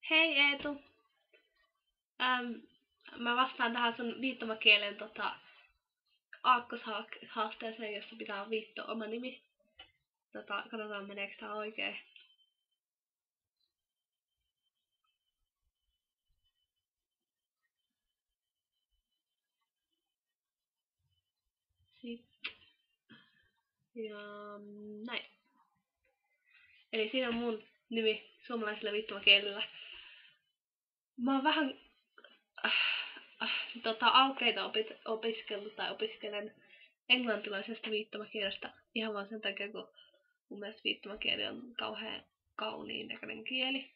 Hei Eetu, ähm, mä vastaan tähän sun viittomakielen aakkosihaasteeseen, jossa pitää viitto oma nimi. Katsotaan meneekö tää oikein. Ja näin. Eli siinä on mun nimi suomalaisella viittomakielellä. Mä oon vähän alkeita opiskellut tai opiskelen englantilaisesta viittomakielestä ihan vaan sen takia, kun mun mielestä viittomakieli on kauhean kauniin näköinen kieli.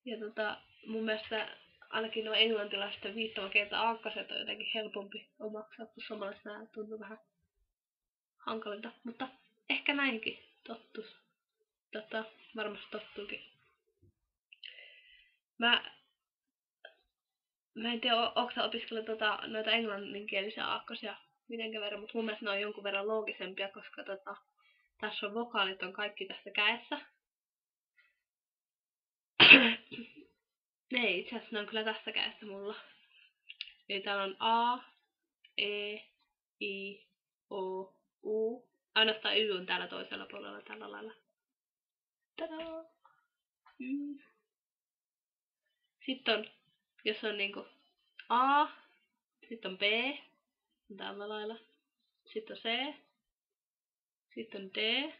Ja mun mielestä ainakin nuo englantilaisten viittomakieltä aakkoset on jotenkin helpompi omaksua, kun suomalaiset nämä tuntuu vähän hankalilta. Mutta ehkä näinkin tottus. Varmasti tottuukin. Mä en tiedä, onko sä opiskellut noita englanninkielisiä aakkosia mitenkään verran, mutta mun mielestä ne on jonkun verran loogisempia, koska tässä on vokaalit on kaikki tässä kädessä. Ei, itse asiassa ne on kyllä tässä kädessä mulla. Eli täällä on A, E, I, O, U. Ainoastaan Y on täällä toisella puolella tällä lailla. Tadaa! Sitten on, jos on niinku A, sitten on B, tällä lailla. Sitten on C, sitten on D.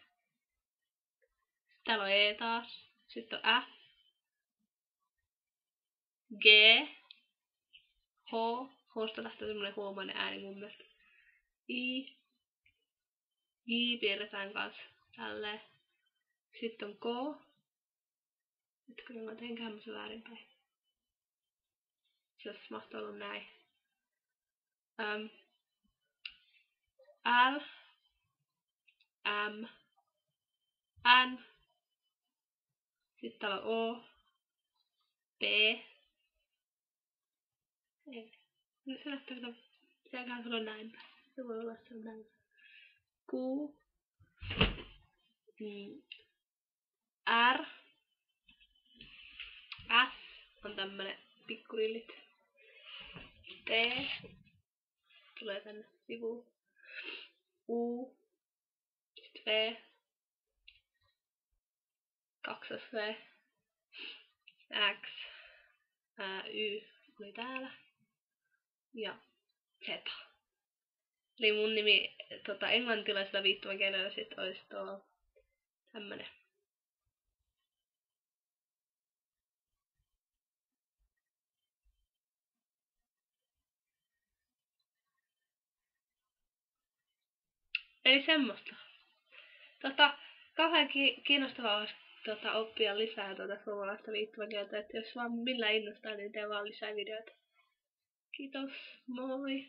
Täällä on E taas. Sitten on F, G, H. H:sta lähtee semmonen huomainen ääni mun mielestä. I. J piirretään kanssa tälleen. Sitten on K. Nyt kyllä mä teinköhän se väärinpäin. Se olisi mahtaa olla näin. L. M. N. Sitten täällä on O. P. Ei. Nyt se näyttää kyllä. Pitääköhän se olla näin päin. Se voi olla se on näin. Q. R. S on tämmönen pikkurillit. T tulee tänne sivuun. U. Sitten V. 2 V. X. Y oli täällä. Ja Z. Eli mun nimi englantilaisella viittomakielellä sit ois tämmönen. Eli semmoista. Kauhean kiinnostavaa olisi oppia lisää suomalaista viittomakieltä, että jos vaan millään innostaa, niin teen vaan lisää videoita. Kiitos, moi!